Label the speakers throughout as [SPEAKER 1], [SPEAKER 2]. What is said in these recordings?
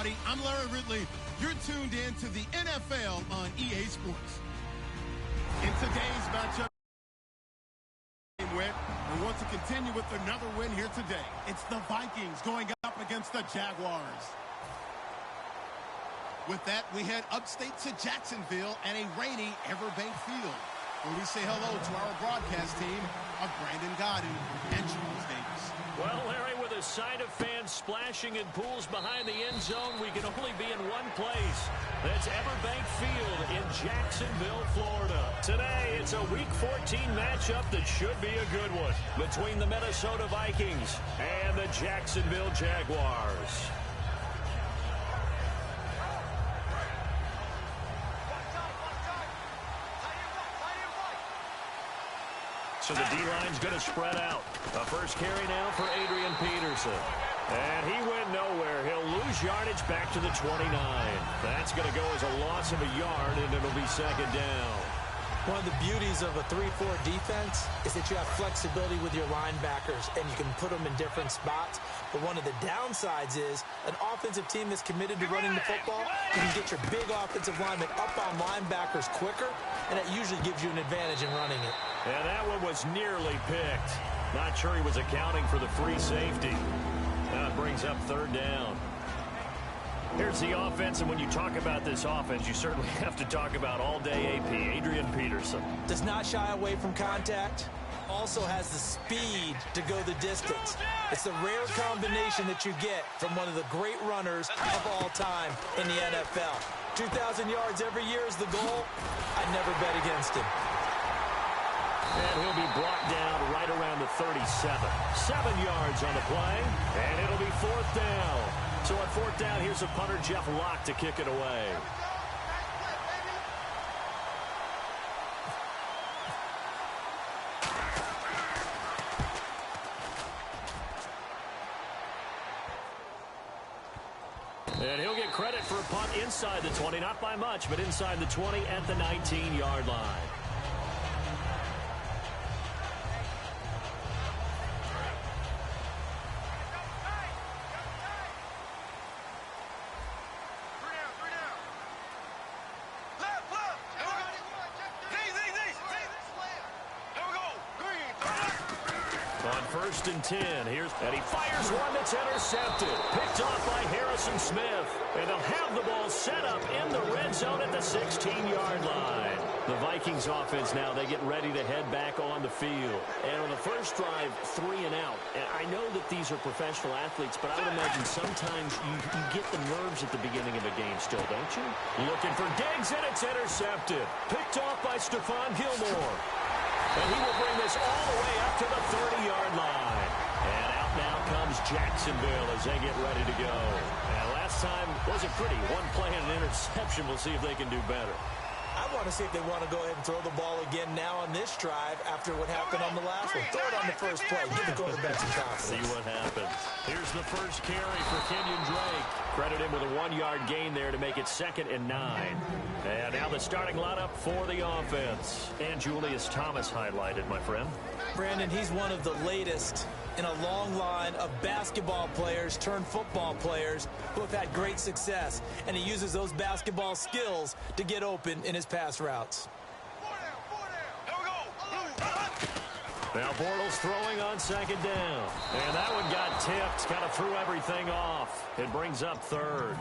[SPEAKER 1] everybody. I'm Larry Ridley. You're tuned in to the NFL on EA Sports. In today's matchup, we want to continue with another win here today. It's the Vikings going up against the Jaguars. With that, we head upstate to Jacksonville and a rainy Everbank Field, where we say hello to our broadcast team of Brandon Godden and Charles Davis.
[SPEAKER 2] Well, Larry, with a side of fans splashing in pools behind the end zone, we can only be in one place. That's Everbank Field in Jacksonville, Florida. Today, it's a Week 14 matchup that should be a good one between the Minnesota Vikings and the Jacksonville Jaguars. So the D-line's going to spread out. The first carry now for Adrian Peterson. And he went nowhere. He'll lose yardage back to the 29. That's going to go as a loss of a yard, and it'll be second down.
[SPEAKER 3] One of the beauties of a 3-4 defense is that you have flexibility with your linebackers, and you can put them in different spots. But one of the downsides is an offensive team that's committed to running the football, you can get your big offensive linemen up on linebackers quicker, and that usually gives you an advantage in running it.
[SPEAKER 2] And that one was nearly picked. Not sure he was accounting for the free safety. Now it brings up third down. Here's the offense, and when you talk about this offense, you certainly have to talk about all-day AP, Adrian Peterson.
[SPEAKER 3] Does not shy away from contact. Also has the speed to go the distance. It's the rare combination that you get from one of the great runners of all time in the NFL. 2,000 yards every year is the goal. I'd never bet against him.
[SPEAKER 2] And he'll be brought down right around the 37. 7 yards on the play, and it'll be fourth down. So on fourth down, here's a punter, Jeff Locke, to kick it away. And he'll get credit for a punt inside the 20, not by much, but inside the 20 at the 19-yard line. First and 10. And he fires one that's intercepted. Picked off by Harrison Smith. And they'll have the ball set up in the red zone at the 16-yard line. The Vikings offense now, they get ready to head back on the field. And on the first drive, 3 and out. And I know that these are professional athletes, but I would imagine sometimes you get the nerves at the beginning of a game still, don't you? Looking for Diggs, and it's intercepted. Picked off by Stephon Gilmore. And he will bring this all the way up to the 30-yard line. And out now comes Jacksonville as they get ready to go. And last time wasn't pretty. One play and an interception. We'll see if they can do better.
[SPEAKER 3] I want to see if they want to go ahead and throw the ball again now on this drive after what happened on the last one. Throw it on the first play. Give the quarterback some confidence.
[SPEAKER 2] See what happens. Here's the first carry for Kenyon Drake. Credit him with a 1-yard gain there to make it 2nd and 9. And now the starting lineup for the offense. And Julius Thomas highlighted, my friend.
[SPEAKER 3] Brandon, he's one of the latest in a long line of basketball players turned football players who have had great success. And he uses those basketball skills to get open in his pass routes.
[SPEAKER 2] Now Bortles throwing on 2nd down. And that one got tipped, kind of threw everything off. It brings up 3rd.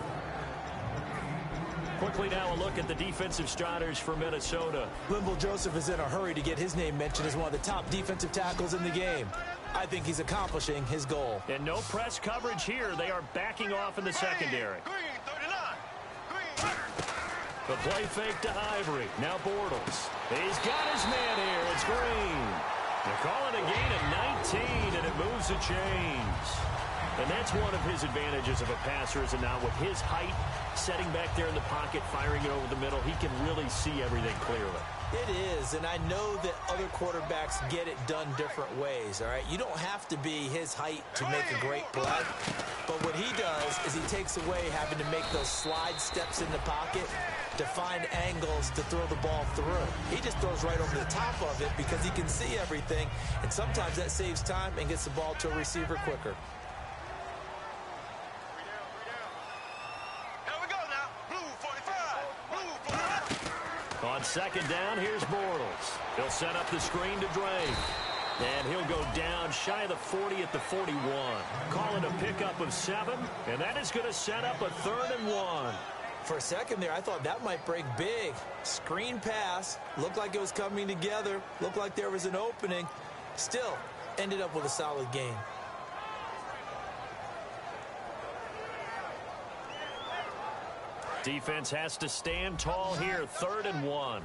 [SPEAKER 2] Quickly now a look at the defensive starters for Minnesota.
[SPEAKER 3] Linval Joseph is in a hurry to get his name mentioned as one of the top defensive tackles in the game. I think he's accomplishing his goal.
[SPEAKER 2] And no press coverage here. They are backing off in the secondary. The play fake to Ivory. Now Bortles. He's got his man here. It's Green. They're calling a gain of 19, and it moves the chains. And that's one of his advantages of a passer, is it not? With his height, setting back there in the pocket, firing it over the middle, he can really see everything clearly.
[SPEAKER 3] It is, and I know that other quarterbacks get it done different ways, all right? You don't have to be his height to make a great play, but what he does is he takes away having to make those slide steps in the pocket to find angles to throw the ball through. He just throws right over the top of it because he can see everything, and sometimes that saves time and gets the ball to a receiver quicker.
[SPEAKER 2] second down, here's Bortles. He'll set up the screen to Drake. And he'll go down shy of the 40 at the 41. Call it a pickup of 7, and that is going to set up a 3rd and 1.
[SPEAKER 3] For a second there, I thought that might break big. Screen pass. Looked like it was coming together. Looked like there was an opening. Still, ended up with a solid gain.
[SPEAKER 2] Defense has to stand tall here. 3rd and 1.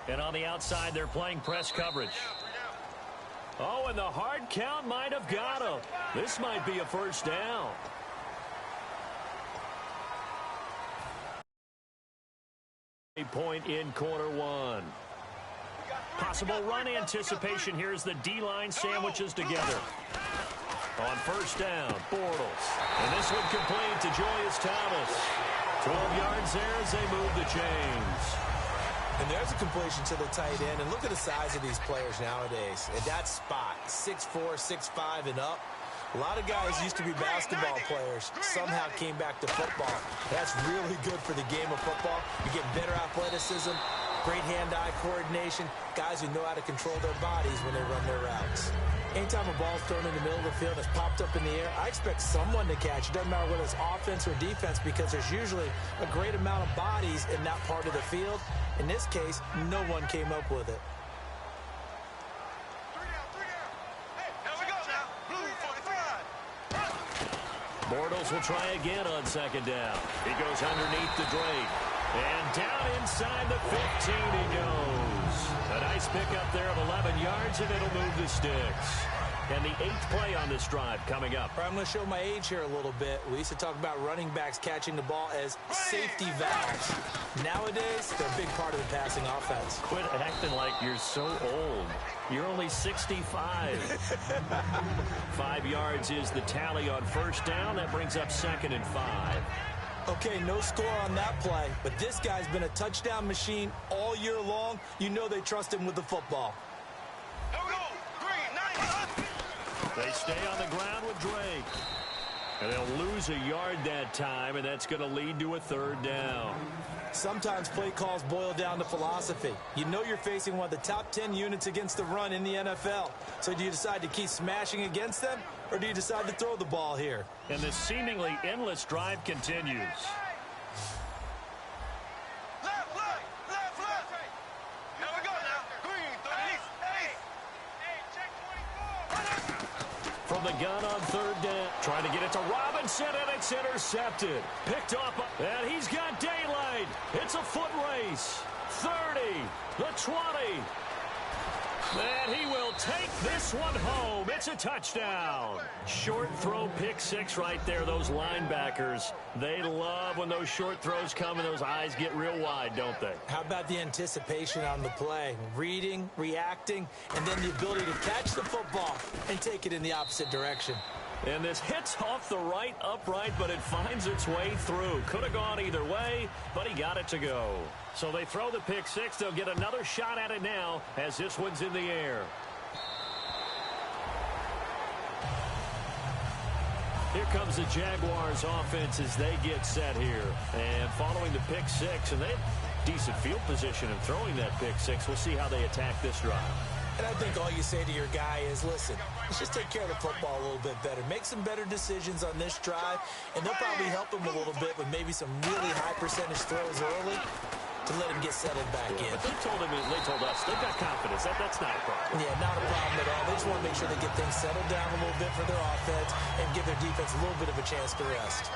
[SPEAKER 2] And on the outside, they're playing press coverage. Oh, and the hard count might have got him. This might be a first down. Point in quarter 1. Possible run anticipation here as the D-line sandwiches together. On first down, Bortles. And this one complete to Julius Thomas. 12 yards there as they move the chains.
[SPEAKER 3] And there's a completion to the tight end. And look at the size of these players nowadays. At that spot, 6'4", 6'5", and up. A lot of guys used to be basketball players, somehow came back to football. That's really good for the game of football. You get better athleticism, great hand-eye coordination, guys who know how to control their bodies when they run their routes. Anytime a ball's thrown in the middle of the field and it's popped up in the air, I expect someone to catch. It doesn't matter whether it's offense or defense because there's usually a great amount of bodies in that part of the field. In this case, no one came up with it.
[SPEAKER 2] Bortles will try again on second down. He goes underneath the Drake. And down inside the 15 he goes. A nice pickup there of 11 yards, and it'll move the sticks. And the 8th play on this drive coming up.
[SPEAKER 3] I'm going to show my age here a little bit. We used to talk about running backs catching the ball as safety valves. Nowadays, they're a big part of the passing offense.
[SPEAKER 2] Quit acting like you're so old. You're only 65. 5 yards is the tally on first down. That brings up 2nd and 5.
[SPEAKER 3] Okay, no score on that play, but this guy's been a touchdown machine all year long. You know they trust him with the football.
[SPEAKER 2] They stay on the ground with Drake. And they'll lose a yard that time, and that's going to lead to a 3rd down.
[SPEAKER 3] Sometimes play calls boil down to philosophy. You know you're facing one of the top 10 units against the run in the NFL. So do you decide to keep smashing against them, or do you decide to throw the ball here?
[SPEAKER 2] And this seemingly endless drive continues. From the gun on 3rd down. Trying to get it to Robinson, and it's intercepted. Picked up, and he's got daylight. It's a foot race. 30, the 20. And he will take this one home. It's a touchdown. Short throw, pick 6 right there. Those linebackers, they love when those short throws come and those eyes get real wide, don't they?
[SPEAKER 3] How about the anticipation on the play? Reading, reacting, and then the ability to catch the football and take it in the opposite direction.
[SPEAKER 2] And this hits off the right upright, but it finds its way through. Could have gone either way, but he got it to go. So they throw the pick 6. They'll get another shot at it now as this one's in the air. Here comes the Jaguars offense as they get set here. And following the pick 6, and they have decent field position in throwing that pick 6. We'll see how they attack this drive.
[SPEAKER 3] And I think all you say to your guy is, listen, let's just take care of the football a little bit better. Make some better decisions on this drive, and they'll probably help him a little bit with maybe some really high percentage throws early to let him get settled back in.
[SPEAKER 2] But they told us they've got confidence. That's not a problem.
[SPEAKER 3] Yeah, not a problem at all. They just want to make sure they get things settled down a little bit for their offense and give their defense a little bit of a chance to rest.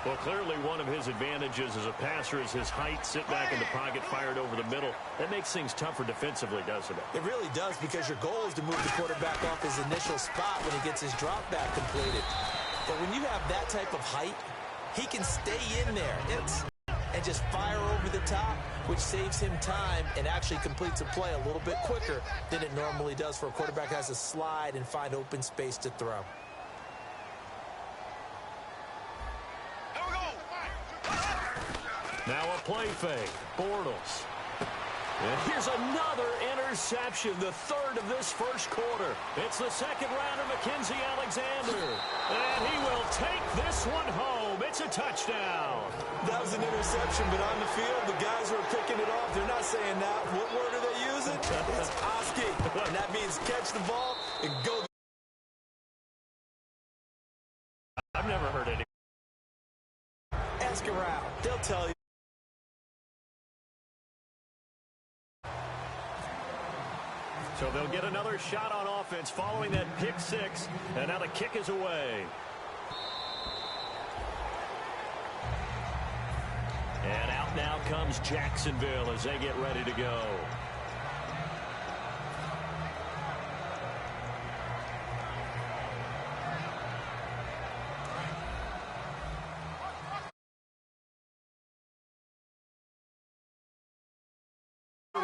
[SPEAKER 2] Well, clearly one of his advantages as a passer is his height. Sit back in the pocket, fired over the middle. That makes things tougher defensively, doesn't it?
[SPEAKER 3] It really does, because your goal is to move the quarterback off his initial spot when he gets his drop back completed. But when you have that type of height, he can stay in there and just fire over the top, which saves him time and actually completes a play a little bit quicker than it normally does for a quarterback who has to slide and find open space to throw.
[SPEAKER 2] Now a play fake. Bortles. And here's another interception, the 3rd of this first quarter. It's the 2nd rounder, Mackenzie Alexander. And he will take this one home. home. It's a touchdown.
[SPEAKER 3] That was an interception, but on the field, the guys who are picking it off, they're not saying that. What word are they using? It's Oski. And that means catch the ball and go.
[SPEAKER 2] I've never heard it.
[SPEAKER 3] Ask around. They'll tell you.
[SPEAKER 2] So they'll get another shot on offense following that pick six. And now the kick is away. And out now comes Jacksonville as they get ready to go.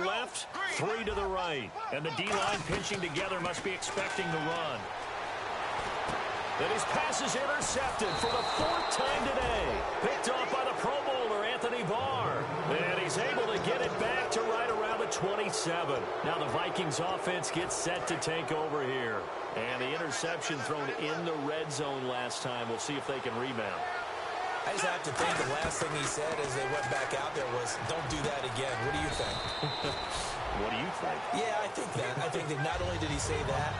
[SPEAKER 2] Left, 3 to the right. And the D-line pinching together must be expecting the run. And his pass is intercepted for the 4th time today. Picked off by the Pro Bowler, Anthony Barr. And he's able to get it back to right around the 27. Now the Vikings offense gets set to take over here. And the interception thrown in the red zone last time. We'll see if they can rebound.
[SPEAKER 3] I just have to think the last thing he said as they went back out there was, don't do that again. What do you think?
[SPEAKER 2] What do you think?
[SPEAKER 3] Yeah, I think that. I think that not only did he say that,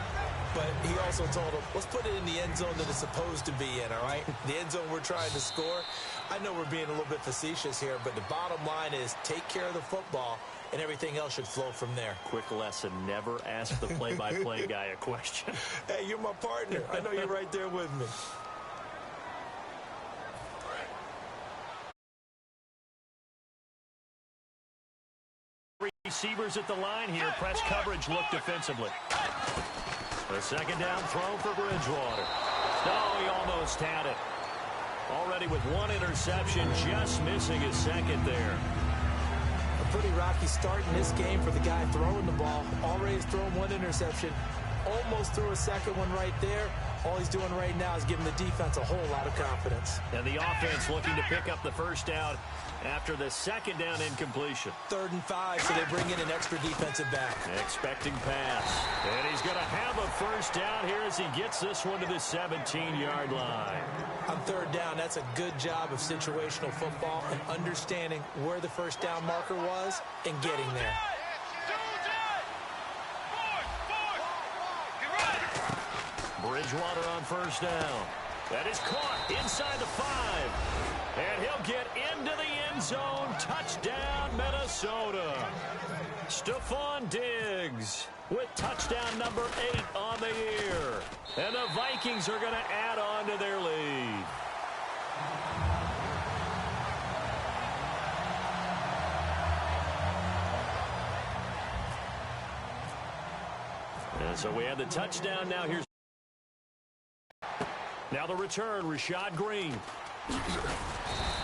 [SPEAKER 3] but he also told him, let's put it in the end zone that it's supposed to be in, all right? The end zone we're trying to score. I know we're being a little bit facetious here, but the bottom line is take care of the football, and everything else should flow from there.
[SPEAKER 2] Quick lesson, never ask the play-by-play guy a question.
[SPEAKER 3] Hey, you're my partner. I know you're right there with me.
[SPEAKER 2] Receivers at the line here. Press coverage look defensively. A second down throw for Bridgewater. Oh, he almost had it. Already with 1 interception, just missing his second there.
[SPEAKER 3] A pretty rocky start in this game for the guy throwing the ball. Already has thrown 1 interception. Almost threw a second one right there. All he's doing right now is giving the defense a whole lot of confidence.
[SPEAKER 2] And the offense looking to pick up the first down after the second down incompletion.
[SPEAKER 3] 3rd and 5, so they bring in an extra defensive back.
[SPEAKER 2] Expecting pass. And he's going to have a first down here as he gets this one to the 17-yard line.
[SPEAKER 3] On 3rd down, that's a good job of situational football and understanding where the first down marker was and getting there.
[SPEAKER 2] Bridgewater on first down. That is caught inside the 5. And he'll get into the end zone. Touchdown, Minnesota. Stephon Diggs with touchdown number 8 on the year. And the Vikings are going to add on to their lead. And so we have the touchdown. Now the return, Rashad Green.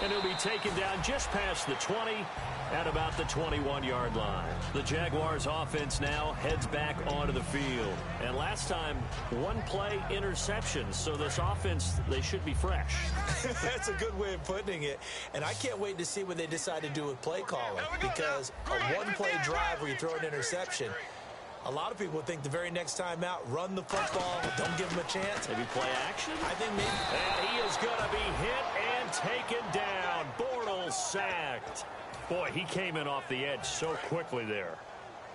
[SPEAKER 2] And he'll be taken down just past the 20 at about the 21-yard line. The Jaguars offense now heads back onto the field. And last time, 1 play interception. So this offense, they should be fresh.
[SPEAKER 3] That's a good way of putting it. And I can't wait to see what they decide to do with play calling. Because a 1-play drive where you throw an interception, a lot of people think the very next time out, run the football, don't give them a chance.
[SPEAKER 2] Maybe play action?
[SPEAKER 3] I think maybe.
[SPEAKER 2] And he is going to be hit and taken down. Bortles sacked. Boy, he came in off the edge so quickly there.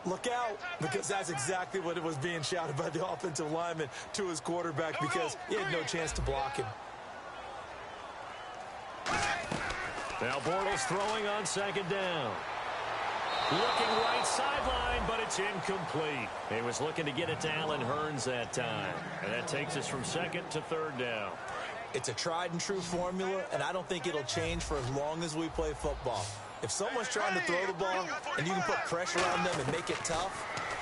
[SPEAKER 3] Look out, because that's exactly what it was being shouted by the offensive lineman to his quarterback because he had no chance to block him.
[SPEAKER 2] Now Bortles throwing on second down. Looking right sideline, but it's incomplete. He was looking to get it to Allen Hurns that time. And that takes us from 2nd to 3rd down.
[SPEAKER 3] It's a tried and true formula, and I don't think it'll change for as long as we play football. If someone's trying to throw the ball and you can put pressure on them and make it tough,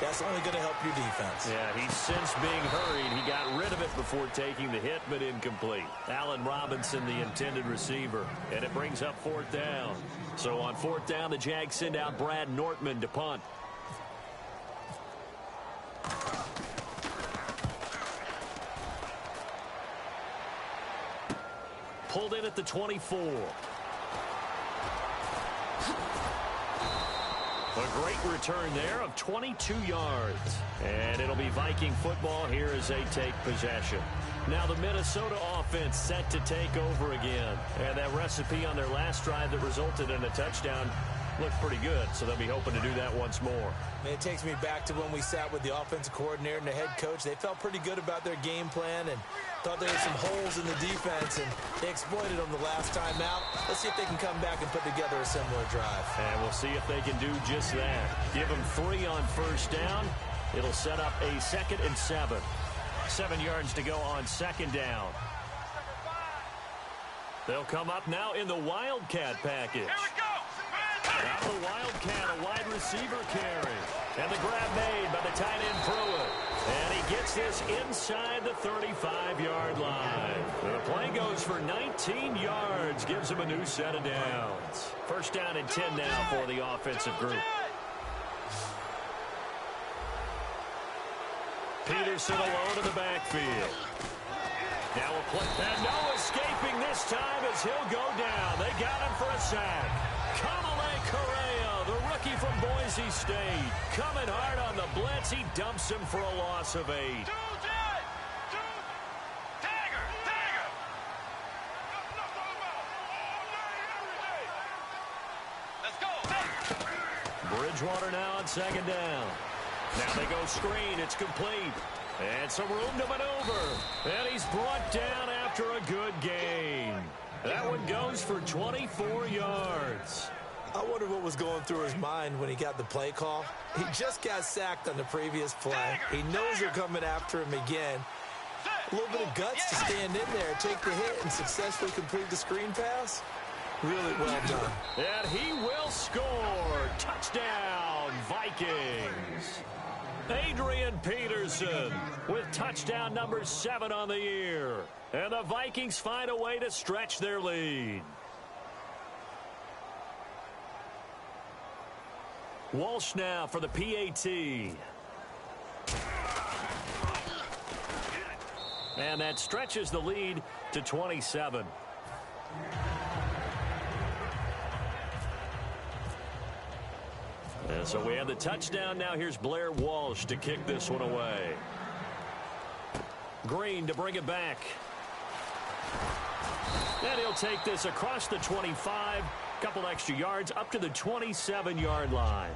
[SPEAKER 3] that's only going to help your defense.
[SPEAKER 2] Yeah, he's since being hurried. He got rid of it before taking the hit, but incomplete. Allen Robinson, the intended receiver, and it brings up 4th down. So on 4th down, the Jags send out Brad Nortman to punt. Pulled in at the 24. A great return there of 22 yards. And it'll be Viking football here as they take possession. Now the Minnesota offense set to take over again. And that recipe on their last drive that resulted in a touchdown looked pretty good, so they'll be hoping to do that once more.
[SPEAKER 3] And it takes me back to when we sat with the offensive coordinator and the head coach. They felt pretty good about their game plan and thought there were some holes in the defense, and they exploited them the last time out. Let's see if they can come back and put together a similar drive.
[SPEAKER 2] And we'll see if they can do just that. Give them 3 on first down. It'll set up a 2nd and 7. 7 yards to go on 2nd down. They'll come up now in the Wildcat package.
[SPEAKER 4] Here we go.
[SPEAKER 2] Now the Wildcat, a wide receiver carry. And the grab made by the tight end Pruitt. And he gets this inside the 35-yard line. The play goes for 19 yards, gives him a new set of downs. First down and 10 now for the offensive group. Peterson alone in the backfield. Now a play. And no escaping this time as he'll go down. They got him for a sack. Kamale Correa, the rookie from Boise State, coming hard on the blitz. He dumps him for a loss of 8.
[SPEAKER 4] Let's go.
[SPEAKER 2] Bridgewater now on 2nd down. Now they go screen. It's complete. And some room to maneuver. And he's brought down after a good gain. That one goes for 24 yards.
[SPEAKER 3] I wonder what was going through his mind when he got the play call. He just got sacked on the previous play. He knows they're coming after him again. A little bit of guts to stand in there, take the hit, and successfully complete the screen pass. Really well done.
[SPEAKER 2] And he will score. Touchdown, Vikings. Adrian Peterson with touchdown number 7 on the year. And the Vikings find a way to stretch their lead. Walsh now for the PAT. And that stretches the lead to 27. And so we have the touchdown. Now here's Blair Walsh to kick this one away. Green to bring it back. And he'll take this across the 25. Couple extra yards up to the 27-yard line.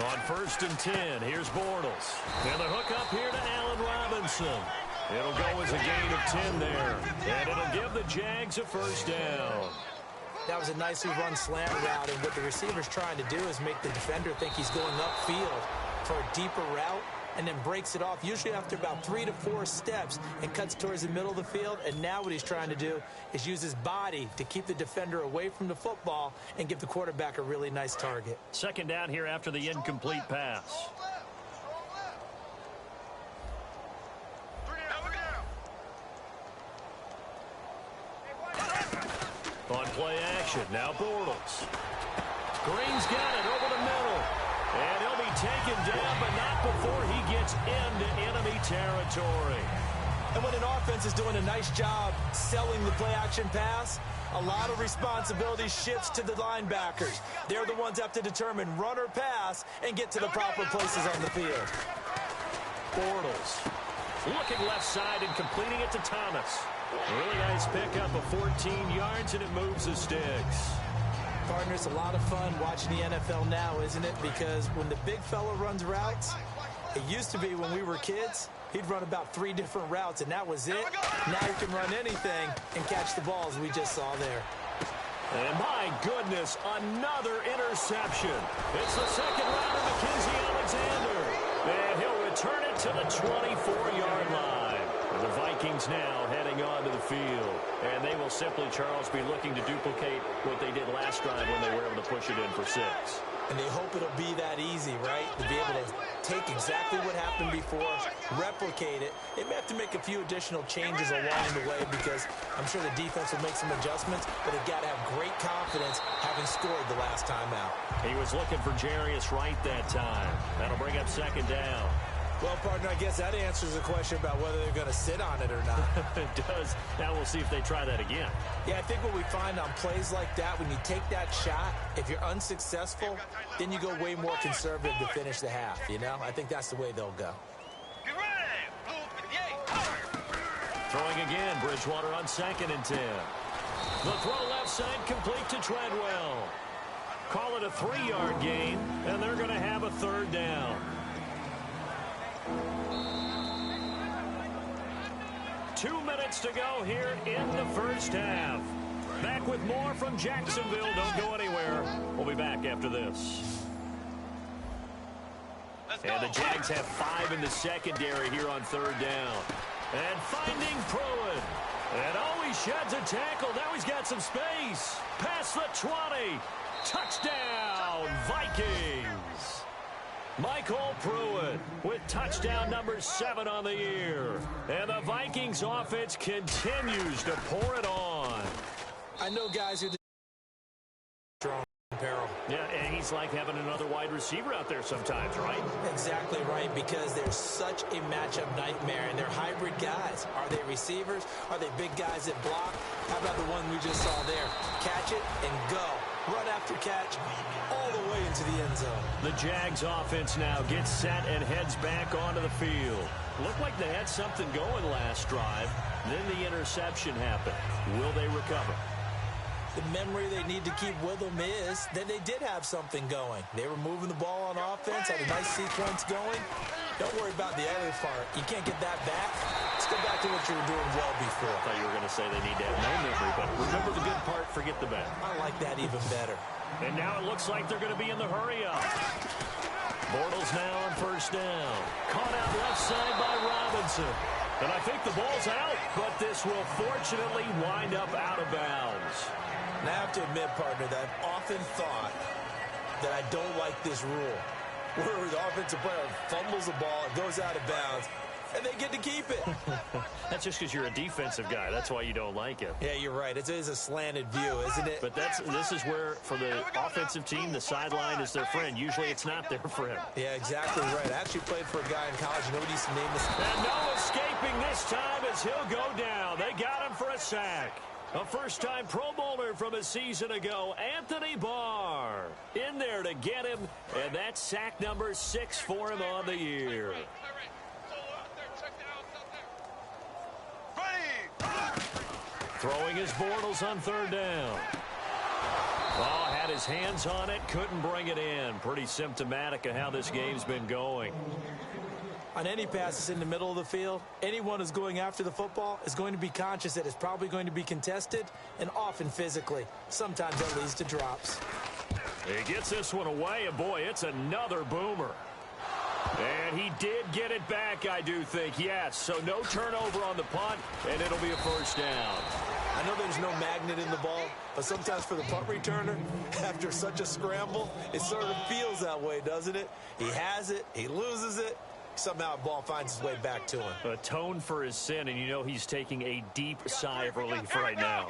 [SPEAKER 2] On 1st and 10, here's Bortles. And the hook up here to Allen Robinson. It'll go as a gain of 10 there. And it'll give the Jags a first down.
[SPEAKER 3] That was a nicely run slant route, and what the receiver's trying to do is make the defender think he's going upfield for a deeper route, and then breaks it off, usually after about 3 to 4 steps, and cuts towards the middle of the field. And now what he's trying to do is use his body to keep the defender away from the football and give the quarterback a really nice target.
[SPEAKER 2] 2nd down here after the incomplete pass. On play action, now Bortles. Green's got it over the middle. And he'll be taken down, but not before he gets into enemy territory.
[SPEAKER 3] And when an offense is doing a nice job selling the play-action pass, a lot of responsibility shifts to the linebackers. They're the ones that have to determine run or pass and get to the proper places on the field.
[SPEAKER 2] Bortles looking left side and completing it to Thomas. Really nice pickup of 14 yards, and it moves the sticks.
[SPEAKER 3] Partner, it's a lot of fun watching the NFL now, isn't it? Because when the big fella runs routes, it used to be when we were kids, he'd run about 3 different routes, and that was it. Now he can run anything and catch the balls we just saw there.
[SPEAKER 2] And my goodness, another interception. It's the second round of Mackenzie Alexander. And he'll return it to the 24-yard line. The Vikings now heading onto the field. And they will simply, Charles, be looking to duplicate what they did last drive when they were able to push it in for 6.
[SPEAKER 3] And they hope it'll be that easy, right? To be able to take exactly what happened before, replicate it. They may have to make a few additional changes along the way because I'm sure the defense will make some adjustments, but they've got to have great confidence having scored the last time out.
[SPEAKER 2] He was looking for Jarius Wright that time. That'll bring up second down.
[SPEAKER 3] Well, partner, I guess that answers the question about whether they're going to sit on it or not.
[SPEAKER 2] It does. Now we'll see if they try that again.
[SPEAKER 3] Yeah, I think what we find on plays like that, when you take that shot, if you're unsuccessful, then you go way more conservative to finish the half, you know? I think that's the way they'll go.
[SPEAKER 2] Throwing again, Bridgewater on 2nd and 10. The throw left side complete to Treadwell. Call it a 3-yard gain, and they're going to have a 3rd down. 2 minutes to go here in the first half. Back with more from Jacksonville. Don't go anywhere. We'll be back after this. And the Jags have 5 in the secondary here on 3rd down. And finding Pruitt. And oh, he sheds a tackle. Now he's got some space. Past the 20. Touchdown, Vikings. Michael Pruitt with touchdown number 7 on the year. And the Vikings offense continues to pour it on.
[SPEAKER 3] I know guys who strong peril.
[SPEAKER 2] Yeah, and he's like having another wide receiver out there sometimes, right?
[SPEAKER 3] Exactly right, because they're such a matchup nightmare, and they're hybrid guys. Are they receivers? Are they big guys that block? How about the one we just saw there? Catch it and go. Run after catch all the way into the end zone.
[SPEAKER 2] The Jags offense now gets set and heads back onto the field. Looked like they had something going last drive. Then the interception happened. Will they recover?
[SPEAKER 3] The memory they need to keep with them is that they did have something going. They were moving the ball on offense, had a nice sequence going. Don't worry about the other part. You can't get that back. Let's go back to what you were doing well before.
[SPEAKER 2] I thought you were going to say they need to have no memory, but remember the good part, forget the bad.
[SPEAKER 3] I like that even better.
[SPEAKER 2] And now it looks like they're going to be in the hurry-up. Bortles now on 1st down. Caught out left side by Robinson. And I think the ball's out, but this will fortunately wind up out of bounds.
[SPEAKER 3] Now, I have to admit, partner, that I've often thought that I don't like this rule, where the offensive player fumbles the ball, it goes out of bounds, and they get to keep it.
[SPEAKER 2] That's just because you're a defensive guy. That's why you don't like it.
[SPEAKER 3] Yeah, you're right. It is a slanted view, isn't it?
[SPEAKER 2] But this is where, for the offensive team, the sideline is their friend. Usually it's not their friend.
[SPEAKER 3] Yeah, exactly right. I actually played for a guy in college. Nobody's name is.
[SPEAKER 2] And no escaping this time as he'll go down. They got him for a sack. A first-time Pro Bowler from a season ago, Anthony Barr, in there to get him, and that's sack number 6 for him on the year. Throwing his Bortles on 3rd down. Oh, had his hands on it, couldn't bring it in. Pretty symptomatic of how this game's been going.
[SPEAKER 3] On any passes in the middle of the field, anyone who's going after the football is going to be conscious that it's probably going to be contested, and often physically. Sometimes that leads to drops.
[SPEAKER 2] He gets this one away, and boy, it's another boomer. And he did get it back, I do think, yes. So no turnover on the punt, and it'll be a 1st down.
[SPEAKER 3] I know there's no magnet in the ball, but sometimes for the punt returner, after such a scramble, it sort of feels that way, doesn't it? He has it, he loses it. Somehow the ball finds its way back to him.
[SPEAKER 2] Atone for his sin, and you know he's taking a deep sigh of relief right now.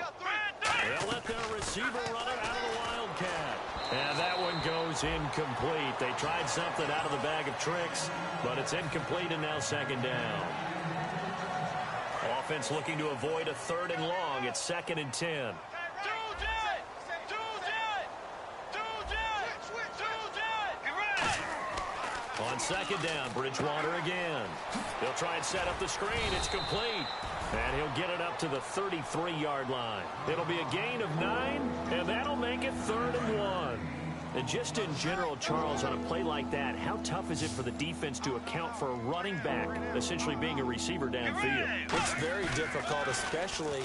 [SPEAKER 2] They'll let their receiver run it out of the Wildcat. And that one goes incomplete. They tried something out of the bag of tricks, but it's incomplete, and now 2nd down. Offense looking to avoid a 3rd and long. It's 2nd and 10. On 2nd down, Bridgewater again. He'll try and set up the screen. It's complete. And he'll get it up to the 33-yard line. It'll be a gain of 9, and that'll make it 3rd and 1. And just in general, Charles, on a play like that, how tough is it for the defense to account for a running back essentially being a receiver downfield?
[SPEAKER 3] It's very difficult, especially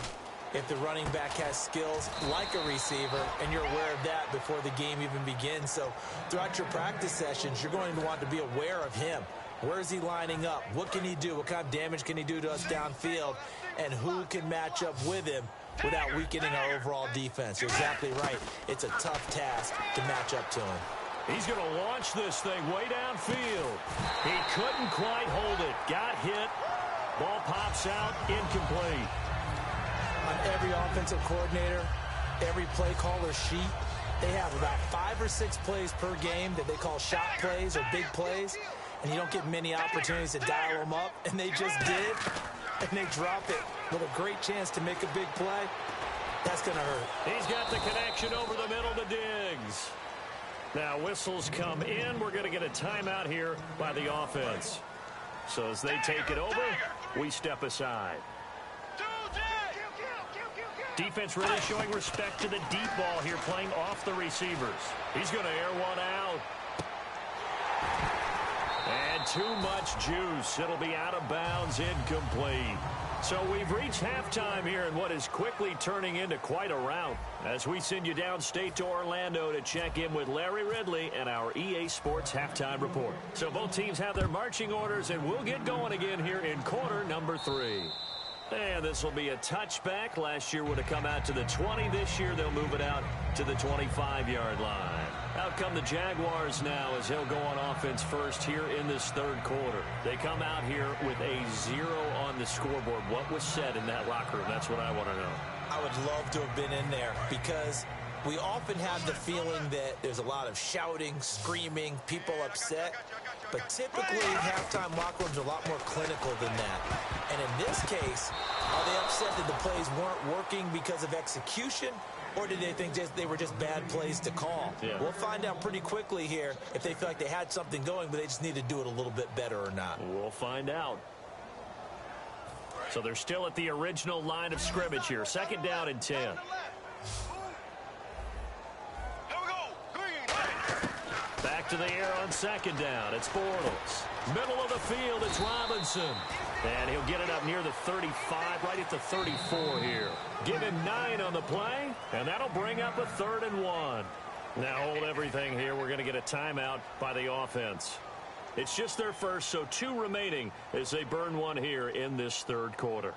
[SPEAKER 3] if the running back has skills like a receiver, and you're aware of that before the game even begins. So throughout your practice sessions, you're going to want to be aware of him. Where is he lining up? What can he do? What kind of damage can he do to us downfield? And who can match up with him without weakening our overall defense? You're exactly right. It's a tough task to match up to him.
[SPEAKER 2] He's going to launch this thing way downfield. He couldn't quite hold it. Got hit. Ball pops out, incomplete.
[SPEAKER 3] On every offensive coordinator, every play caller sheet, they have about 5 or 6 plays per game that they call shot plays or big plays, and you don't get many opportunities to dial them up, and they just did, and they drop it with a great chance to make a big play. That's going to hurt.
[SPEAKER 2] He's got the connection over the middle to Diggs. Now whistles come in. We're going to get a timeout here by the offense. So as they take it over, we step aside. Defense really showing respect to the deep ball here, playing off the receivers. He's going to air one out. And too much juice. It'll be out of bounds, incomplete. So we've reached halftime here in what is quickly turning into quite a rout as we send you downstate to Orlando to check in with Larry Ridley and our EA Sports Halftime Report. So both teams have their marching orders, and we'll get going again here in quarter number 3. And this will be a touchback. Last year would have come out to the 20. This year they'll move it out to the 25-yard line. Out come the Jaguars now as he'll go on offense first here in this third quarter. They come out here with a 0 on the scoreboard. What was said in that locker room? That's what I want to know.
[SPEAKER 3] I would love to have been in there because we often have the feeling that there's a lot of shouting, screaming, people upset. But typically, halftime locker rooms are a lot more clinical than that. And in this case, are they upset that the plays weren't working because of execution? Or did they think they were just bad plays to call?
[SPEAKER 2] Yeah.
[SPEAKER 3] We'll find out pretty quickly here if they feel like they had something going, but they just need to do it a little bit better or not.
[SPEAKER 2] We'll find out. So they're still at the original line of scrimmage here. 2nd down and 10. Back to the air on 2nd down. It's Bortles. Middle of the field, it's Robinson. And he'll get it up near the 35, right at the 34 here. Give him 9 on the play, and that'll bring up a 3rd and 1. Now hold everything here. We're going to get a timeout by the offense. It's just their first, so 2 remaining as they burn one here in this third quarter.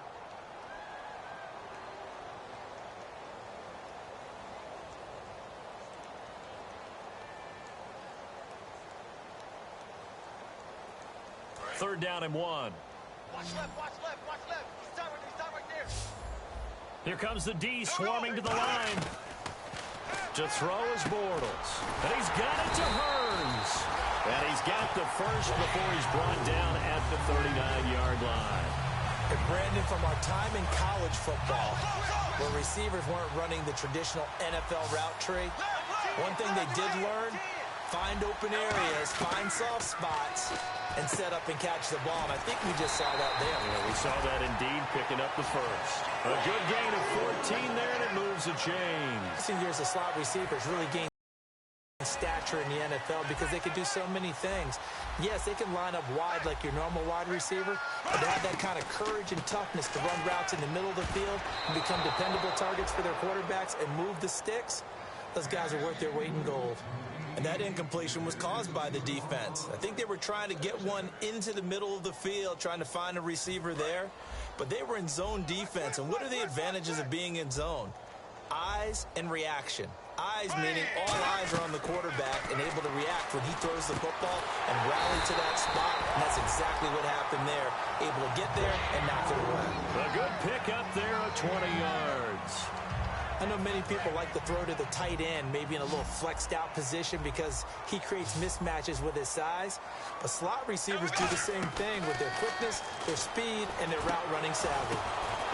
[SPEAKER 2] Third down and 1.
[SPEAKER 4] Watch left, watch left, watch left. He's tight right there.
[SPEAKER 2] Here comes the D swarming to the line. To throw is Bortles. And he's got it to Hearns. And he's got the first before he's brought down at the 39-yard line.
[SPEAKER 3] And Brandon, from our time in college football, where receivers weren't running the traditional NFL route tree, one thing they did learn, find open areas, find soft spots, and set up and catch the ball. And I think we just saw that there.
[SPEAKER 2] Yeah, we saw that indeed, picking up the first. A good gain of 14 there, and it moves the chains.
[SPEAKER 3] Recent years, the slot receivers really gained stature in the NFL because they can do so many things. Yes, they can line up wide like your normal wide receiver, but they have that kind of courage and toughness to run routes in the middle of the field and become dependable targets for their quarterbacks and move the sticks. Those guys are worth their weight in gold. And that incompletion was caused by the defense. I think they were trying to get one into the middle of the field, trying to find a receiver there. But they were in zone defense. And what are the advantages of being in zone? Eyes and reaction. Eyes meaning all eyes are on the quarterback and able to react when he throws the football and rally to that spot. And that's exactly what happened there. Able to get there and knock it away.
[SPEAKER 2] A good pick up there at 20 yards.
[SPEAKER 3] I know many people like to throw to the tight end, maybe in a little flexed out position because he creates mismatches with his size. But slot receivers do the same thing with their quickness, their speed, and their route running savvy.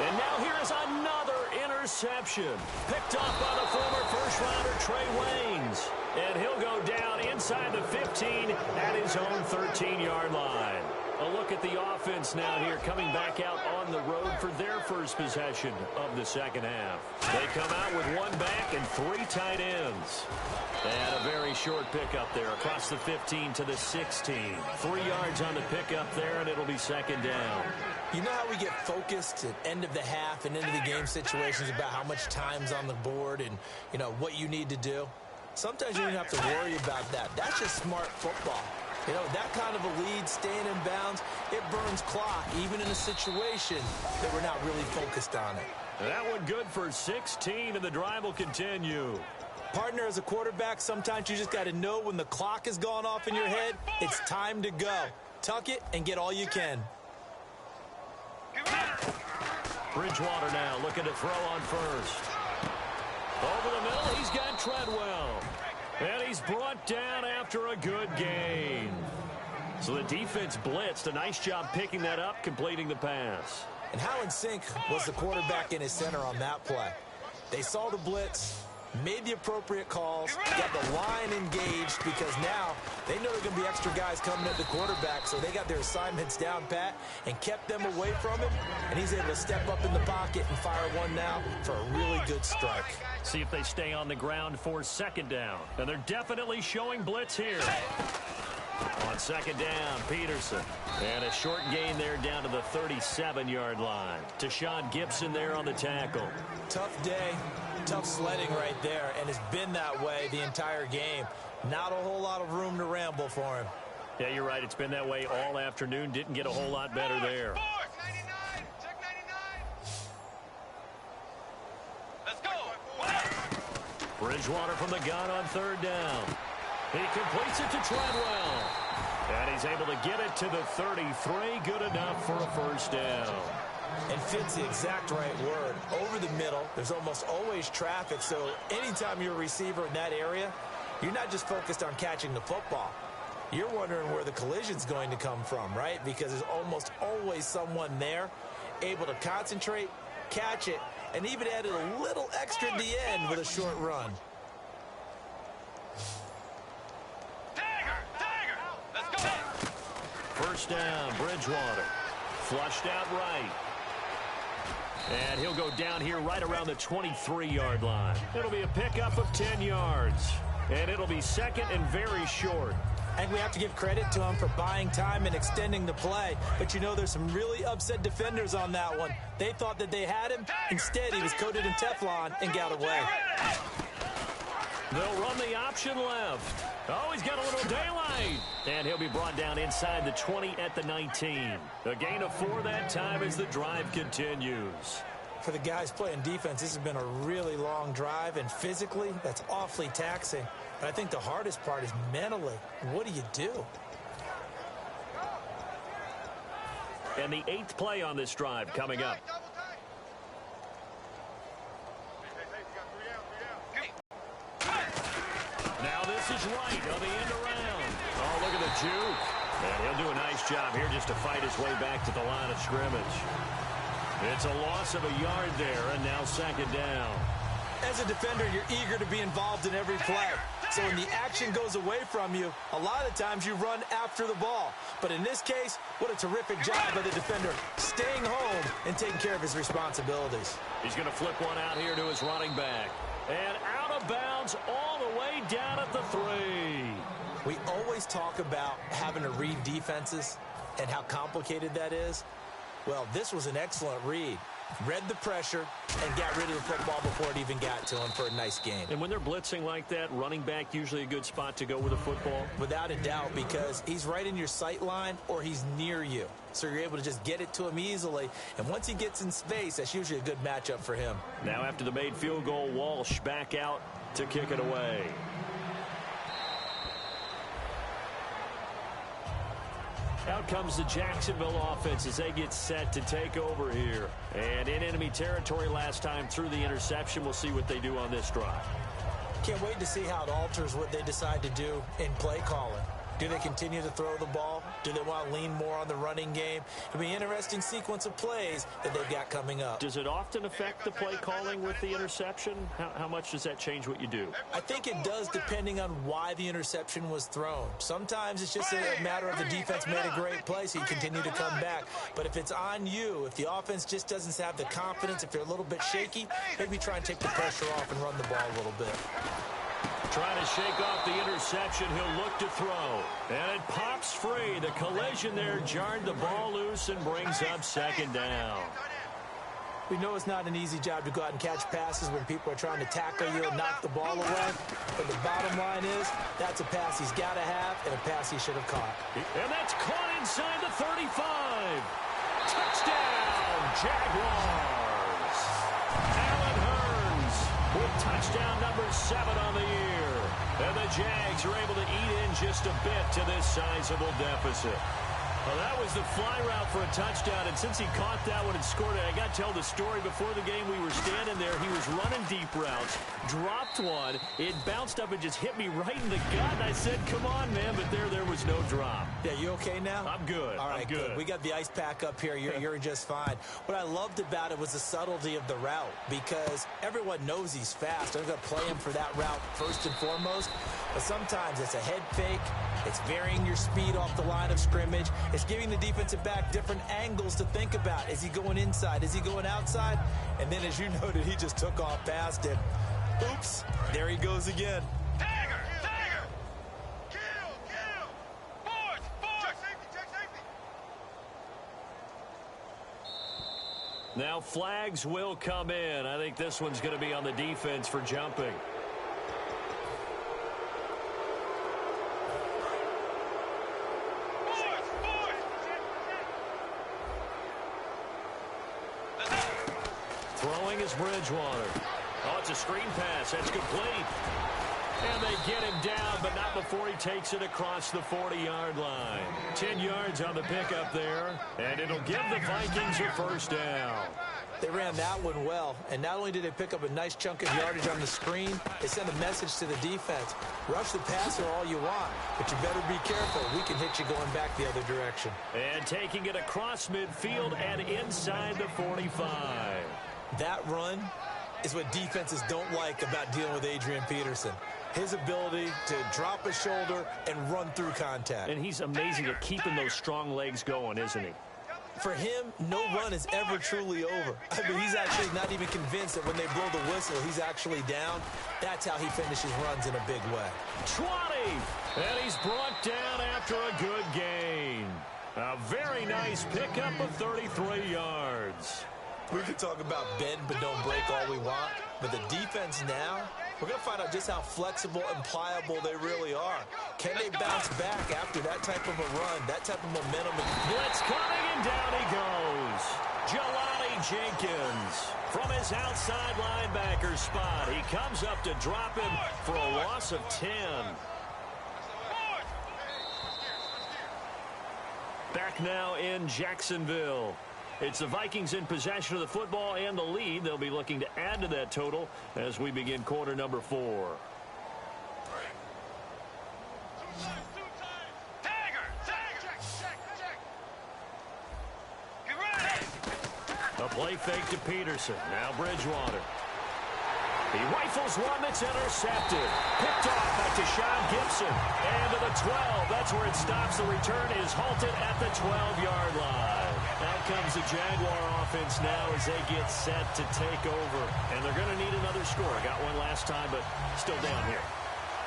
[SPEAKER 2] And now here is another interception. Picked off by the former first-rounder Trey Waynes. And he'll go down inside the 15 at his own 13-yard line. A look at the offense now here, coming back out on the road for their first possession of the second half. They come out with 1 back and 3 tight ends. And a very short pickup there across the 15 to the 16. 3 yards on the pickup there, and it'll be 2nd down.
[SPEAKER 3] You know how we get focused at end of the half and into the game situations about how much time's on the board and, you know, what you need to do? Sometimes you don't have to worry about that. That's just smart football. You know, that kind of a lead, staying in bounds, it burns clock, even in a situation that we're not really focused on it.
[SPEAKER 2] That one good for 16, and the drive will continue.
[SPEAKER 3] Partner, as a quarterback, sometimes you just got to know when the clock has gone off in your head, it's time to go. Tuck it and get all you can.
[SPEAKER 2] Bridgewater now looking to throw on first. Over the middle, he's got Treadwell. And he's brought down after a good gain. So the defense blitzed. A nice job picking that up, completing the pass.
[SPEAKER 3] And how in sync was the quarterback in his center on that play? They saw the blitz, made the appropriate calls, got the line engaged because now they know there are going to be extra guys coming at the quarterback, so they got their assignments down pat and kept them away from him, and he's able to step up in the pocket and fire one now for a really good strike.
[SPEAKER 2] See if they stay on the ground for second down. And they're definitely showing blitz here. On second down, Peterson. And a short gain there down to the 37-yard line. Tashawn Gibson there on the tackle.
[SPEAKER 3] Tough day, tough sledding right there, and it's been that way the entire game. Not a whole lot of room to ramble for him.
[SPEAKER 2] Yeah, you're right. It's been that way all afternoon. Didn't get a whole lot better there.
[SPEAKER 4] Let's go.
[SPEAKER 2] Bridgewater from the gun on third down. He completes it to Treadwell. And he's able to get it to the 33. Good enough for a first down.
[SPEAKER 3] And fits the exact right word. Over the middle, there's almost always traffic, so anytime you're a receiver in that area, you're not just focused on catching the football. You're wondering where the collision's going to come from, right? Because there's almost always someone there able to concentrate, catch it, and even added a little extra at the end with a short run.
[SPEAKER 4] Let's go.
[SPEAKER 2] First down, Bridgewater. Flushed out right. And he'll go down here right around the 23-yard line. It'll be a pickup of 10 yards. And it'll be second and very short.
[SPEAKER 3] I think we have to give credit to him for buying time and extending the play. But you know, there's some really upset defenders on that one. They thought that they had him. Instead, he was coated in Teflon and got away.
[SPEAKER 2] They'll run the option left. Oh, he's got a little daylight. And he'll be brought down inside the 20 at the 19. A gain of 4 that time as the drive continues.
[SPEAKER 3] For the guys playing defense, this has been a really long drive, and physically, that's awfully taxing. But I think the hardest part is mentally. What do you do?
[SPEAKER 2] And the 8th play on this drive coming up. Now this is right on the end around. Oh, look at the juke. And he'll do a nice job here just to fight his way back to the line of scrimmage. It's a loss of a yard there, and now second down.
[SPEAKER 3] As a defender, you're eager to be involved in every play. So when the action goes away from you, a lot of times you run after the ball. But in this case, what a terrific job by the defender staying home and taking care of his responsibilities.
[SPEAKER 2] He's going to flip one out here to his running back. And out of bounds all the way down at the 3.
[SPEAKER 3] We always talk about having to read defenses and how complicated that is. Well, this was an excellent read. Read the pressure and got rid of the football before it even got to him for a nice gain.
[SPEAKER 2] And when they're blitzing like that, running back usually a good spot to go with a football?
[SPEAKER 3] Without a doubt, because he's right in your sight line or he's near you. So you're able to just get it to him easily. And once he gets in space, that's usually a good matchup for him.
[SPEAKER 2] Now after the made field goal, Walsh back out to kick it away. Out comes the Jacksonville offense as they get set to take over here. And in enemy territory last time through the interception. We'll see what they do on this drive.
[SPEAKER 3] Can't wait to see how it alters what they decide to do in play calling. Do they continue to throw the ball? Do they want to lean more on the running game? It'll be an interesting sequence of plays that they've got coming up.
[SPEAKER 2] Does it often affect the play calling with the interception? How much does that change what you do?
[SPEAKER 3] I think it does depending on why the interception was thrown. Sometimes it's just a matter of the defense made a great play, so you continue to come back. But if it's on you, if the offense just doesn't have the confidence, if they're a little bit shaky, maybe try and take the pressure off and run the ball a little bit.
[SPEAKER 2] Trying to shake off the interception. He'll look to throw. And it pops free. The collision there jarred the ball loose and brings up second down.
[SPEAKER 3] We know it's not an easy job to go out and catch passes when people are trying to tackle you and knock the ball away. But the bottom line is, that's a pass he's got to have and a pass he should have caught.
[SPEAKER 2] And that's caught inside the 35. Touchdown, Jaguars. Allen Hurns with Touchdown number 7 on the year. And the Jags are able to eat in just a bit to this sizable deficit. Well, that was the fly route for a touchdown, and since he caught that one and scored it, I got to tell the story. Before the game, we were standing there. He was running deep routes, dropped one. It bounced up and just hit me right in the gut, and I said, come on, man, but there was no drop.
[SPEAKER 3] Yeah, you okay now?
[SPEAKER 2] I'm good.
[SPEAKER 3] All right,
[SPEAKER 2] I'm good.
[SPEAKER 3] We got the ice pack up here. You're just fine. What I loved about it was the subtlety of the route, because everyone knows he's fast. They're going to play him for that route first and foremost, but sometimes it's a head fake. It's varying your speed off the line of scrimmage. It's giving the defensive back different angles to think about. Is he going inside? Is he going outside? And then, as you noted, he just took off past him. Oops, there he goes again.
[SPEAKER 4] Tiger! Tiger! Kill! Boards! Check safety!
[SPEAKER 2] Now flags will come in. I think this one's going to be on the defense for jumping. Throwing is Bridgewater. Oh, it's a screen pass. That's complete. And they get him down, but not before he takes it across the 40-yard line. 10 yards on the pickup there, and it'll give the Vikings a first down.
[SPEAKER 3] They ran that one well, and not only did they pick up a nice chunk of yardage on the screen, they sent a message to the defense. Rush the passer all you want, but you better be careful. We can hit you going back the other direction.
[SPEAKER 2] And taking it across midfield and inside the 45.
[SPEAKER 3] That run is what defenses don't like about dealing with Adrian Peterson. His ability to drop a shoulder and run through contact.
[SPEAKER 2] And he's amazing at keeping those strong legs going, isn't he?
[SPEAKER 3] For him, no run is ever truly over. I mean, he's actually not even convinced that when they blow the whistle, he's actually down. That's how he finishes runs in a big way.
[SPEAKER 2] 20! And he's brought down after a good gain. A very nice pickup of 33 yards.
[SPEAKER 3] We can talk about bend but don't break all we want, but the defense now, we're going to find out just how flexible and pliable they really are. Can they bounce back after that type of a run, that type of momentum?
[SPEAKER 2] Blitz coming, and down he goes. Jelani Jenkins from his outside linebacker spot. He comes up to drop him for a loss of 10. Back now in Jacksonville. It's the Vikings in possession of the football and the lead. They'll be looking to add to that total as we begin quarter number 4. A play fake to Peterson. Now Bridgewater. He rifles one that's intercepted. Picked off by Tashawn Gibson. And to the 12. That's where it stops. The return is halted at the 12-yard line. Out comes the Jaguar offense now as they get set to take over. And they're going to need another score. Got one last time, but still down here.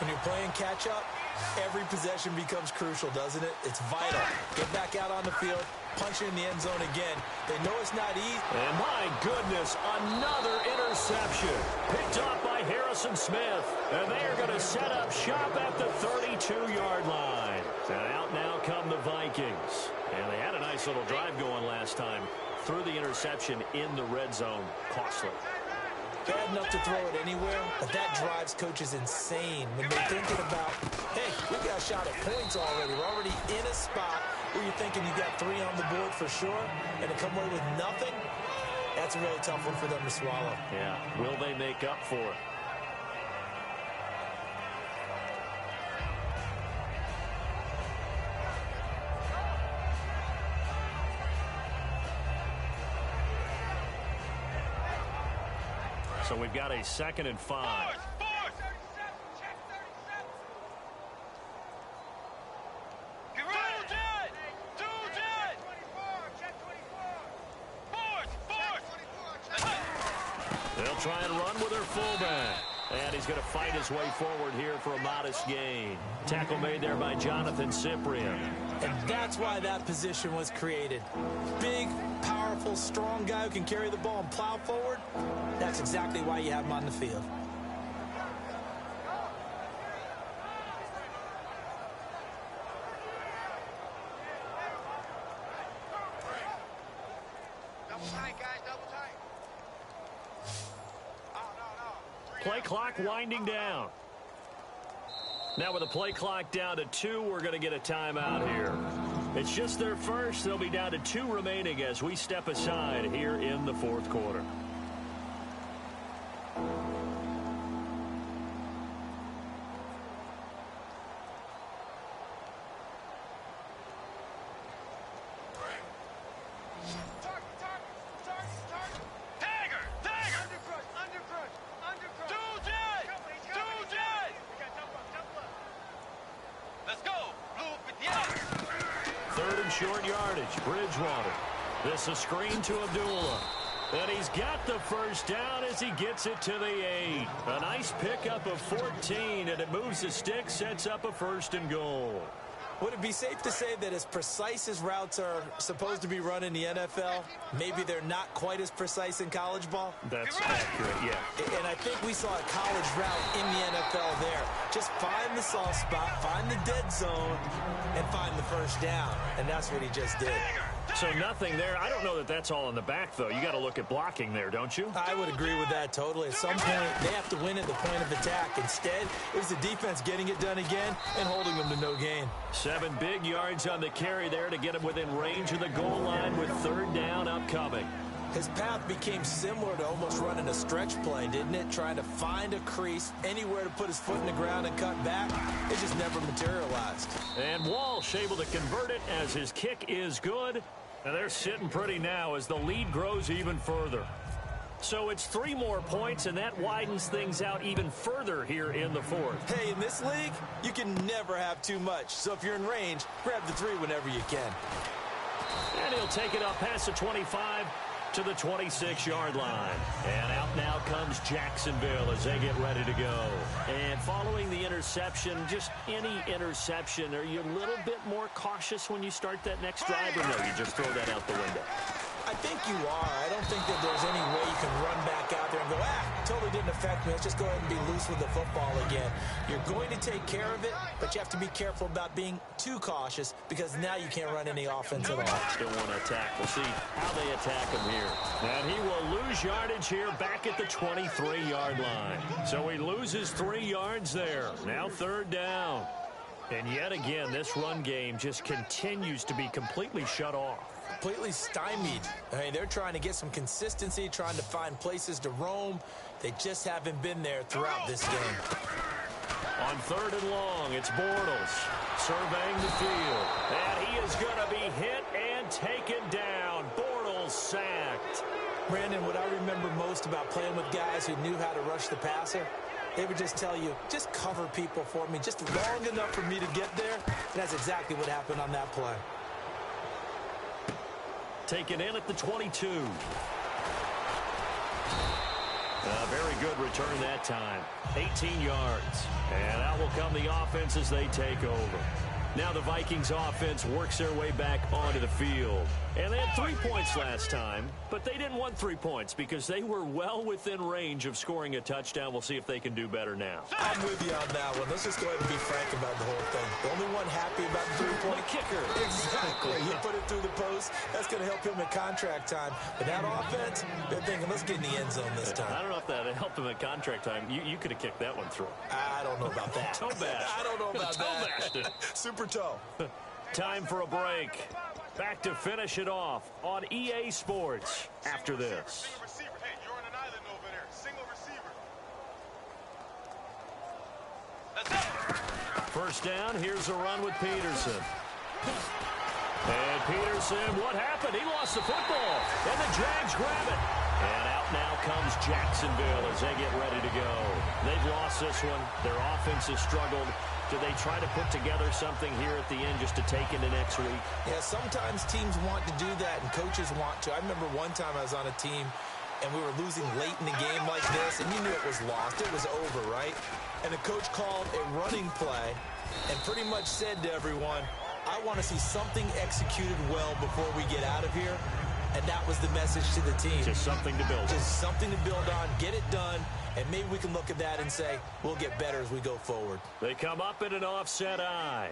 [SPEAKER 3] When you're playing catch-up, every possession becomes crucial, doesn't it? It's vital. Get back out on the field, punch it in the end zone again. They know it's not easy.
[SPEAKER 2] And my goodness, another interception. Picked off by Harrison Smith. And they are going to set up shop at the 32-yard line. And out now come the Vikings. And they had a nice little drive going last time. Threw the interception in the red zone. Costly.
[SPEAKER 3] Bad enough to throw it anywhere, but that drives coaches insane when they're thinking about, hey, we got a shot at points already. We're already in a spot where you're thinking you got 3 on the board for sure, and to come away with nothing, that's a really tough one for them to swallow.
[SPEAKER 2] Yeah, will they make up for it? So we've got a 2nd and 5. They'll try and run with their fullback. And he's going to fight his way forward here for a modest gain. Tackle made there by Jonathan Cyprien.
[SPEAKER 3] And that's why that position was created. Big, powerful, strong guy who can carry the ball and plow forward. That's exactly why you have him on the field.
[SPEAKER 2] play clock winding down. Now with the play clock down to 2, we're going to get a timeout here. It's just their first. They'll be down to 2 remaining as we step aside here in the fourth quarter. Short yardage, Bridgewater. This a screen to Abdullah. And he's got the first down as he gets it to the 8. A nice pickup of 14, and it moves the stick, sets up a 1st and goal.
[SPEAKER 3] Would it be safe to say that as precise as routes are supposed to be run in the NFL, maybe they're not quite as precise in college ball?
[SPEAKER 2] That's accurate, yeah.
[SPEAKER 3] And I think we saw a college route in the NFL there. Just find the soft spot, find the dead zone, and find the first down. And that's what he just did.
[SPEAKER 2] So nothing there. I don't know that that's all in the back, though. You got to look at blocking there, don't you?
[SPEAKER 3] I would agree with that totally. At some point, they have to win at the point of attack. Instead, it was the defense getting it done again and holding them to no gain.
[SPEAKER 2] 7 big yards on the carry there to get him within range of the goal line with 3rd down upcoming.
[SPEAKER 3] His path became similar to almost running a stretch play, didn't it? Trying to find a crease, anywhere to put his foot in the ground and cut back. It just never materialized.
[SPEAKER 2] And Walsh able to convert it as his kick is good. And they're sitting pretty now as the lead grows even further. So it's 3 more points, and that widens things out even further here in the 4th.
[SPEAKER 3] Hey, in this league, you can never have too much. So if you're in range, grab the 3 whenever you can.
[SPEAKER 2] And he'll take it up past the 25 to the 26-yard line. And out now comes Jacksonville as they get ready to go. And following the interception, just any interception, are you a little bit more cautious when you start that next drive, or no, you just throw that out the window?
[SPEAKER 3] I think you are. I don't think that there's any way you can run back out there and go, totally didn't affect me. Let's just go ahead and be loose with the football again. You're going to take care of it, but you have to be careful about being too cautious because now you can't run any offense at all.
[SPEAKER 2] Still want to attack. We'll see how they attack him here. And he will lose yardage here back at the 23-yard line. So he loses 3 yards there. Now 3rd down. And yet again, this run game just continues to be completely shut off.
[SPEAKER 3] Completely stymied. I mean, they're trying to get some consistency, trying to find places to roam. They just haven't been there throughout this game.
[SPEAKER 2] On 3rd and long, it's Bortles surveying the field. And he is going to be hit and taken down. Bortles sacked.
[SPEAKER 3] Brandon, what I remember most about playing with guys who knew how to rush the passer, they would just tell you, just cover people for me, just long enough for me to get there. And that's exactly what happened on that play.
[SPEAKER 2] Taken in at the 22. A very good return that time. 18 yards. And out will come the offense as they take over. Now the Vikings offense works their way back onto the field. And they had 3 points last time, but they didn't want 3 points because they were well within range of scoring a touchdown. We'll see if they can do better now.
[SPEAKER 3] I'm with you on that one. Let's just go ahead and be frank about the whole thing. The only one happy about the 3-point
[SPEAKER 2] kicker.
[SPEAKER 3] Exactly. He put it through the post. That's going to help him at contract time. But that offense, they're thinking, let's get in the end zone this time.
[SPEAKER 2] I don't know if that helped him at contract time. You could have kicked that one through.
[SPEAKER 3] I don't know about that.
[SPEAKER 2] Toe bash.
[SPEAKER 3] I don't know about that. Super toe.
[SPEAKER 2] Time for a break. Back to finish it off on EA Sports after this.
[SPEAKER 4] Single receiver. Hey, you're on an island over there. Single receiver. That's it.
[SPEAKER 2] First down, here's a run with Peterson. And Peterson, what happened? He lost the football. And the Jags grab it. And out now comes Jacksonville as they get ready to go. They've lost this one. Their offense has struggled. Do they try to put together something here at the end just to take into next week?
[SPEAKER 3] Yeah, sometimes teams want to do that and coaches want to. I remember one time I was on a team and we were losing late in the game like this, and you knew it was lost. It was over, right? And the coach called a running play and pretty much said to everyone, I want to see something executed well before we get out of here. And that was the message to the team.
[SPEAKER 2] Just something to build on.
[SPEAKER 3] Just something to build on, get it done, and maybe we can look at that and say, we'll get better as we go forward.
[SPEAKER 2] They come up in an offset eye.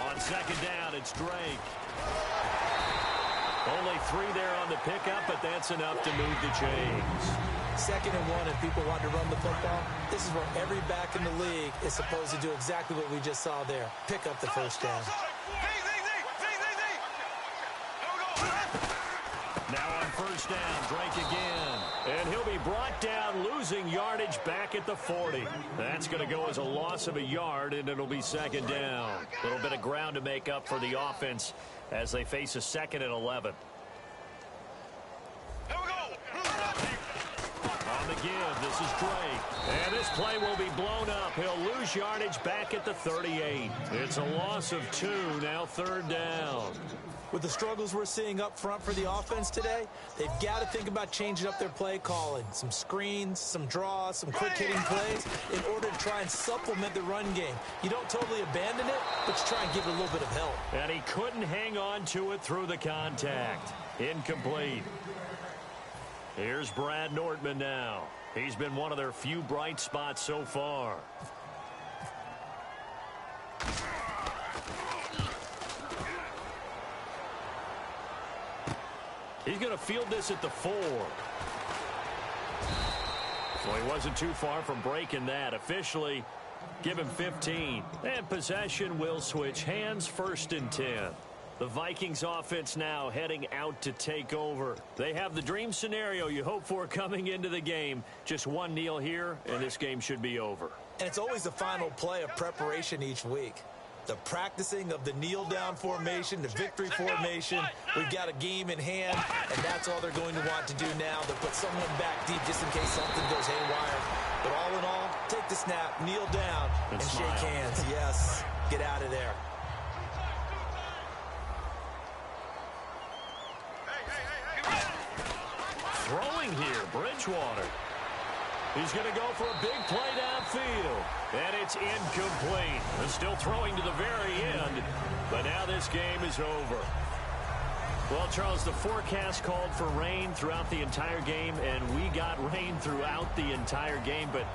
[SPEAKER 2] On second down, it's Drake. Only 3 there on the pickup, but that's enough to move the chains.
[SPEAKER 3] 2nd and 1, and people want to run the football. This is where every back in the league is supposed to do exactly what we just saw there. Pick up the first down.
[SPEAKER 2] Now on first down, Drake again. And he'll be brought down, losing yardage back at the 40. That's going to go as a loss of a yard, and it'll be 2nd down. A little bit of ground to make up for the offense as they face a 2nd and 11. On the give, this is Drake. And this play will be blown up. He'll lose yardage back at the 38. It's a loss of 2, now 3rd down.
[SPEAKER 3] With the struggles we're seeing up front for the offense today, they've got to think about changing up their play calling. Some screens, some draws, some quick-hitting plays in order to try and supplement the run game. You don't totally abandon it, but you try and give it a little bit of help.
[SPEAKER 2] And he couldn't hang on to it through the contact. Incomplete. Here's Brad Nortman now. He's been one of their few bright spots so far. He's going to field this at the 4. So he wasn't too far from breaking that. Officially, give him 15. And possession will switch hands, 1st and 10. The Vikings offense now heading out to take over. They have the dream scenario you hope for coming into the game. Just one kneel here, and this game should be over.
[SPEAKER 3] And it's always the final play of preparation each week. The practicing of the kneel-down formation, the victory formation. We've got a game in hand, and that's all they're going to want to do now. They'll put someone back deep just in case something goes haywire. But all in all, take the snap, kneel down, and shake hands. Yes, get out of there.
[SPEAKER 2] Throwing here, Bridgewater. He's going to go for a big play downfield. And it's incomplete. They're still throwing to the very end. But now this game is over. Well, Charles, the forecast called for rain throughout the entire game, and we got rain throughout the entire game. But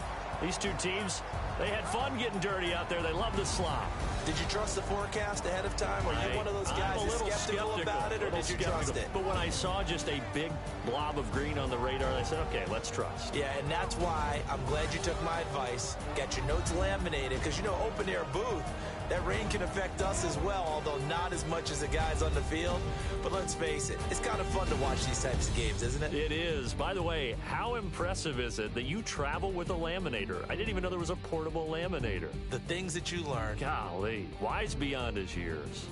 [SPEAKER 2] these two teams, they had fun getting dirty out there. They love the slop.
[SPEAKER 3] Did you trust the forecast ahead of time? Were you one of those guys
[SPEAKER 2] I'm a little
[SPEAKER 3] skeptical about it, or did you trust it?
[SPEAKER 2] But when I saw just a big blob of green on the radar, I said, okay, let's trust.
[SPEAKER 3] Yeah, and that's why I'm glad you took my advice. Got your notes laminated, because, you know, open-air booth, that rain can affect us as well, although not as much as the guys on the field. But let's face it, it's kind of fun to watch these types of games, isn't it?
[SPEAKER 2] It is. By the way, how impressive is it that you travel with a laminator? I didn't even know there was a portable laminator.
[SPEAKER 3] The things that you learn.
[SPEAKER 2] Golly, wise beyond his years.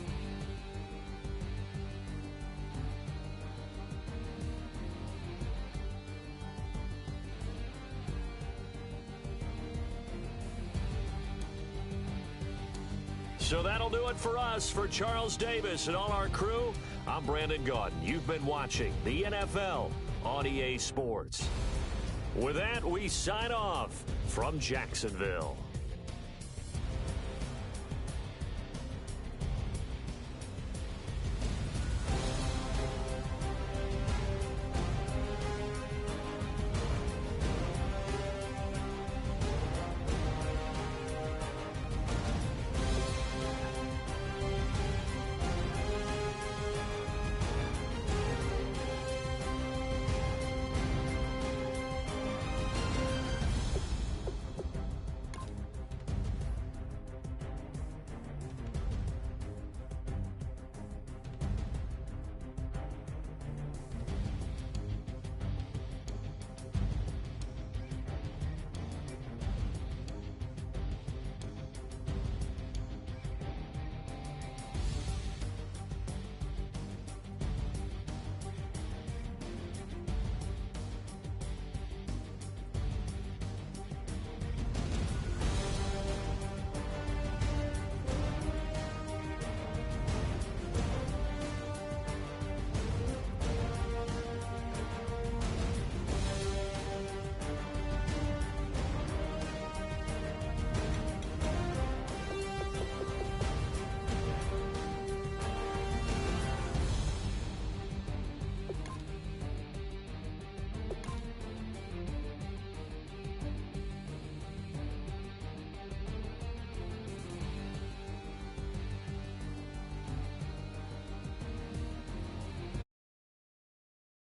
[SPEAKER 2] So that'll do it for us. For Charles Davis and all our crew, I'm Brandon Gaudin. You've been watching the NFL on EA Sports. With that, we sign off from Jacksonville.